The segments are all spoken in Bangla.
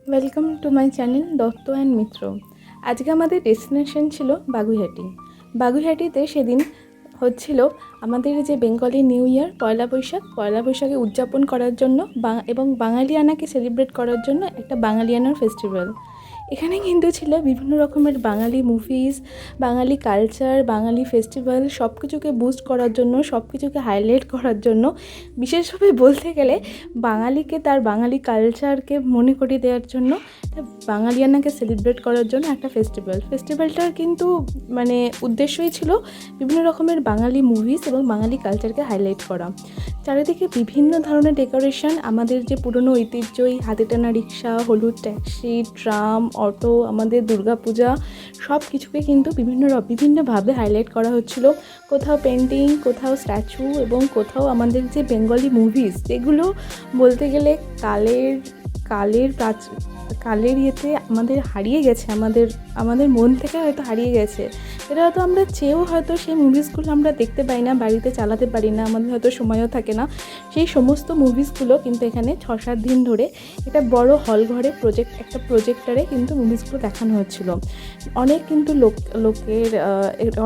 Welcome to my channel Dutta and Mitra. আজকে আমাদের ডেস্টিনেশন ছিল বাগুইহাটি। বাগুইহাটিতে সেদিন হচ্ছিল আমাদের যে বেঙ্গলি নিউ ইয়ার পয়লা বৈশাখে উদযাপন করার জন্য এবং বাঙালিয়ানাকে সেলিব্রেট করার জন্য একটা বাঙালিয়ানার ফেস্টিভ্যাল। এখানে কিন্তু ছিল বিভিন্ন রকমের বাঙালি মুভিজ, বাঙালি কালচার, বাঙালি ফেস্টিভ্যাল, সব কিছুকে বুস্ট করার জন্য, সব কিছুকে হাইলাইট করার জন্য, বিশেষভাবে বলতে গেলে বাঙালিকে তার বাঙালি কালচারকে মনে করিয়ে দেওয়ার জন্য, বাঙালিয়ানাকে সেলিব্রেট করার জন্য একটা ফেস্টিভ্যালটার কিন্তু মানে উদ্দেশ্যই ছিল বিভিন্ন রকমের বাঙালি মুভিজ এবং বাঙালি কালচারকে হাইলাইট করা। চারিদিকে বিভিন্ন ধরনের ডেকোরেশন, আমাদের যে পুরনো ঐতিহ্যই হাতে টানা রিক্সা, হলুদ ট্যাক্সি, ট্রাম, অটো, আমাদের দুর্গাপূজা, সব কিছুকে কিন্তু বিভিন্নভাবে হাইলাইট করা হচ্ছিল। কোথাও পেন্টিং, কোথাও স্ট্যাচু এবং কোথাও আমাদের যে বেঙ্গলি মুভিজ, যেগুলো বলতে গেলে কালের ইয়েতে আমাদের হারিয়ে গেছে, আমাদের মন থেকে হয়তো হারিয়ে গেছে। এটা হয়তো আমরা চেয়েও হয়তো সেই মুভিসগুলো আমরা দেখতে পাই না, বাড়িতে চালাতে পারি না, আমাদের হয়তো সময়ও থাকে না। সেই সমস্ত মুভিসগুলো কিন্তু এখানে 6-7 দিন ধরে একটা বড় হল ঘরে একটা প্রজেক্টরে কিন্তু মুভিসগুলো দেখানো হচ্ছিল।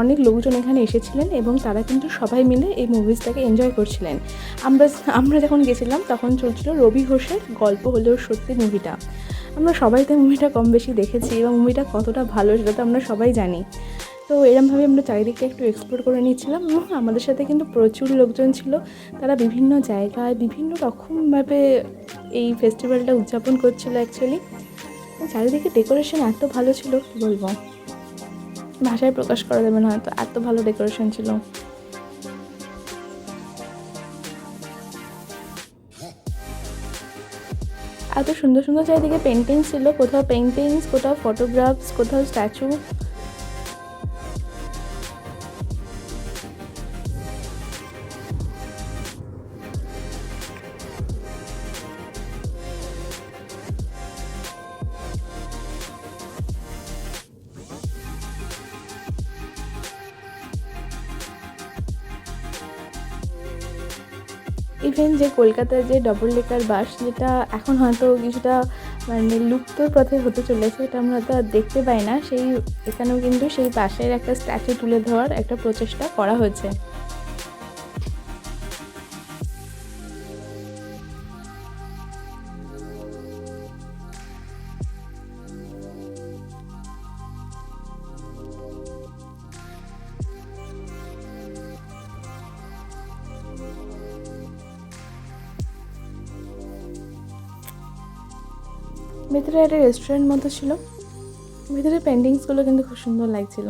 অনেক লোকজন এখানে এসেছিলেন এবং তারা কিন্তু সবাই মিলে এই মুভিসটাকে এনজয় করছিলেন। আমরা যখন গেছিলাম তখন চলছিল রবি ঘোষের গল্প হলেও সত্যি মুভিটা। আমরা সবাই তো মুভিটা কম বেশি দেখেছি এবং মুভিটা কতটা ভালো সেটা তো আমরা সবাই জানি। তো এরমভাবে আমরা চারিদিকে একটু এক্সপ্লোর করে নিচ্ছিলাম এবং আমাদের সাথে কিন্তু প্রচুর লোকজন ছিল। তারা বিভিন্ন জায়গায় বিভিন্ন রকমভাবে এই ফেস্টিভ্যালটা উদযাপন করছিল। অ্যাকচুয়ালি চারিদিকে ডেকোরেশন এত ভালো ছিল, কী বলবো, ভাষায় প্রকাশ করা যাবে না, হয়তো এত ভালো ডেকোরেশন ছিল। এত সুন্দর সুন্দর চারিদিকে পেন্টিংস ছিল, কোথাও পেন্টিংস, কোথাও ফটোগ্রাফস, কোথাও স্ট্যাচু। ইভেন যে কলকাতার যে ডবল ডেকার বাস, যেটা এখন হয়তো কিছুটা মানে লুপ্তর পথে হতে চলেছে, এটা আমরা হয়তো দেখতে পাই না, এখানেও কিন্তু সেই বাসের একটা স্ট্যাচু তুলে ধরার একটা প্রচেষ্টা করা হয়েছে। ভেতরে একটা রেস্টুরেন্ট মতো ছিল, ভেতরে পেন্টিংসগুলো কিন্তু খুব সুন্দর লাগছিল।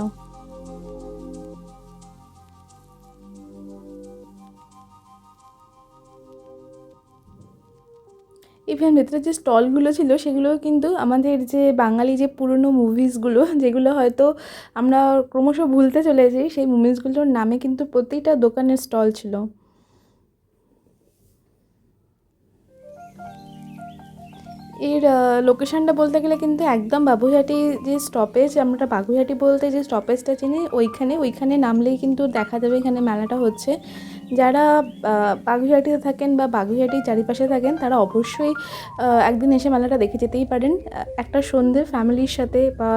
ইভেন ভেতরে যে স্টলগুলো ছিল সেগুলো কিন্তু আমাদের যে বাঙালি যে পুরনো মুভিসগুলো, যেগুলো হয়তো আমরা ক্রমশ ভুলতে চলেছি, সেই মুভিসগুলোর নামে কিন্তু প্রতিটা দোকানের স্টল ছিল। এর লোকেশানটা বলতে গেলে কিন্তু একদম বাগুইহাটি যে স্টপেজ, আমরা বাগুইহাটি বলতে যে স্টপেজটা চিনি, ওইখানে নামলেই কিন্তু দেখা যাবে এখানে মেলাটা হচ্ছে। যারা বাগুইহাটিতে থাকেন বা বাগুইহাটির চারিপাশে থাকেন তারা অবশ্যই একদিন এসে মেলাটা দেখে যেতেই পারেন। একটা সন্ধে ফ্যামিলির সাথে বা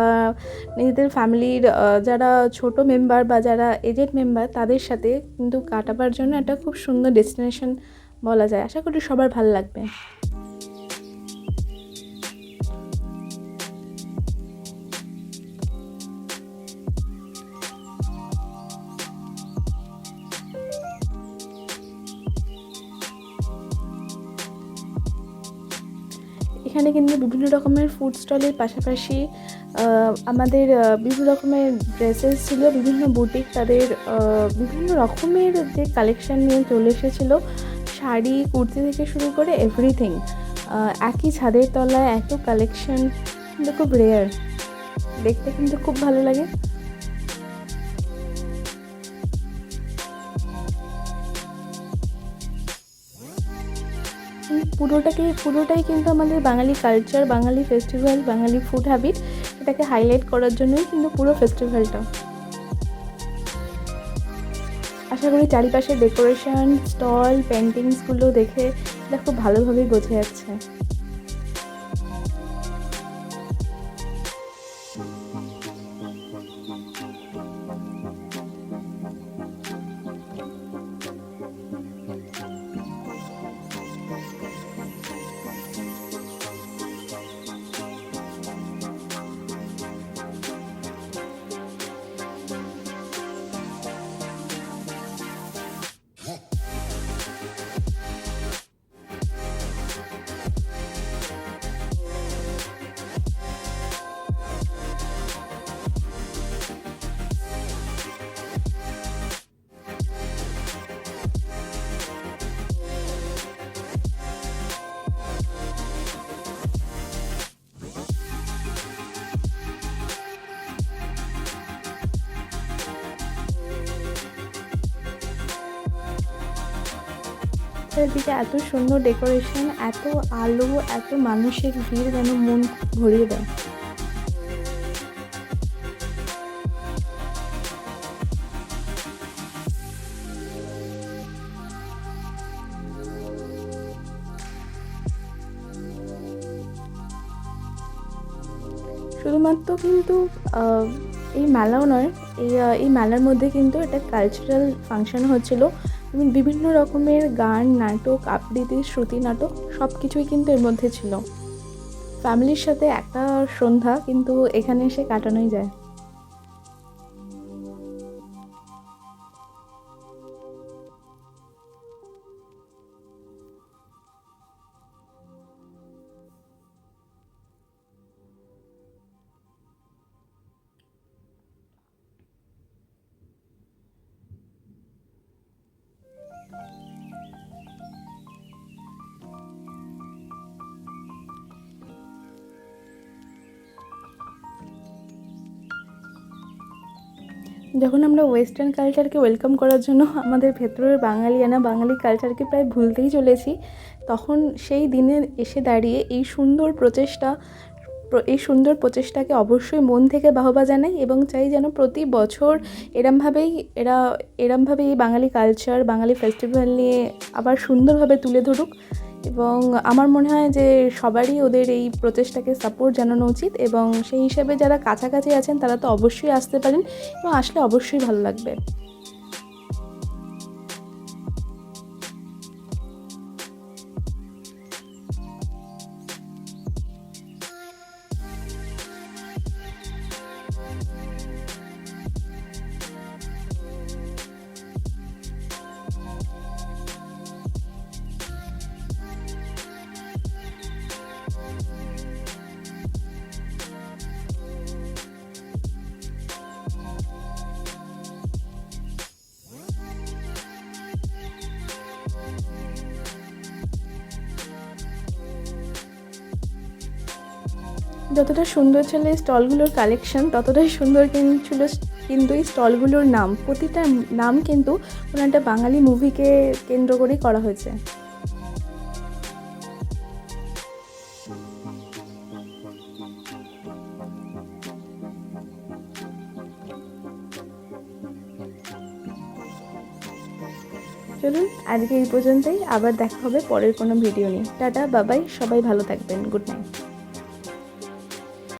নিজেদের ফ্যামিলির যারা ছোট মেম্বার বা যারা এজেড মেম্বার তাদের সাথে কিন্তু কাটাবার জন্য একটা খুব সুন্দর ডেস্টিনেশন বলা যায়। আশা করি সবার ভালো লাগবে। এখানে কিন্তু বিভিন্ন রকমের ফুড স্টলের পাশাপাশি আমাদের বিভিন্ন রকমের ড্রেসেস ছিল, বিভিন্ন বুটিক তাদের বিভিন্ন রকমের যে কালেকশান নিয়ে চলে এসেছিলো, শাড়ি, কুর্তি থেকে শুরু করে এভরিথিং। একই ছাদের তলায় এত কালেকশান কিন্তু খুব রেয়ার, দেখতে কিন্তু খুব ভালো লাগে। পুরোটাই কিন্তু আমাদের বাঙালি কালচার, বাঙালি ফেস্টিভ্যাল, বাঙালি ফুড হ্যাবিট, এটাকে হাইলাইট করার জন্যই কিন্তু পুরো ফেস্টিভ্যালটা। আশা করি চারিপাশের ডেকোরেশন, স্টল, পেন্টিংসগুলো দেখে এটা খুব ভালোভাবেই বোঝা যাচ্ছে। চারিদিকে এত সুন্দর ডেকোরেশন, এত আলো, এত মানুষের ভিড় যেন মন ভরিয়ে দেয়। শুধুমাত্র কিন্তু এই মেলাও নয়, এই মেলার মধ্যে কিন্তু একটা কালচারাল ফাংশন হচ্ছিল। বিভিন্ন রকমের গান, নাটক, আবৃত্তি, শ্রুতি নাটক সব কিছুই কিন্তু এর মধ্যে ছিল। ফ্যামিলির সাথে একটা সন্ধ্যা কিন্তু এখানে এসে কাটানোই যায়। যখন আমরা ওয়েস্টার্ন কালচারকে ওয়েলকাম করার জন্য আমাদের ভেতরের বাঙালিয়ানা বাঙালি কালচারকে প্রায় ভুলতেই চলেছি, তখন সেই দিনে এসে দাঁড়িয়ে এই সুন্দর প্রচেষ্টাকে অবশ্যই মন থেকে বাহবা জানাই এবং চাই যেন প্রতি বছর এরমভাবেই এই বাঙালি কালচার, বাঙালি ফেস্টিভ্যাল নিয়ে আবার সুন্দরভাবে তুলে ধরুক। এবং আমার মনে হয় যে সবারই ওদের এই প্রচেষ্টাকে সাপোর্ট জানানো উচিত, এবং সেই হিসাবে যারা কাছাকাছি আছেন তারা তো অবশ্যই আসতে পারেন এবং আসলে অবশ্যই ভালো লাগবে। যতটা সুন্দর ছিল এই স্টলগুলোর কালেকশন, ততটাই সুন্দর কিন্তু এই স্টলগুলোর নাম, প্রতিটা নাম কিন্তু কোনো একটা বাঙালি মুভিকে কেন্দ্র করেই করা হয়েছে। চলুন আজকে এই পর্যন্তই, আবার দেখা হবে পরের কোনো ভিডিও নিয়ে। টাটা, বাবাই, সবাই ভালো থাকবেন, গুড নাইট।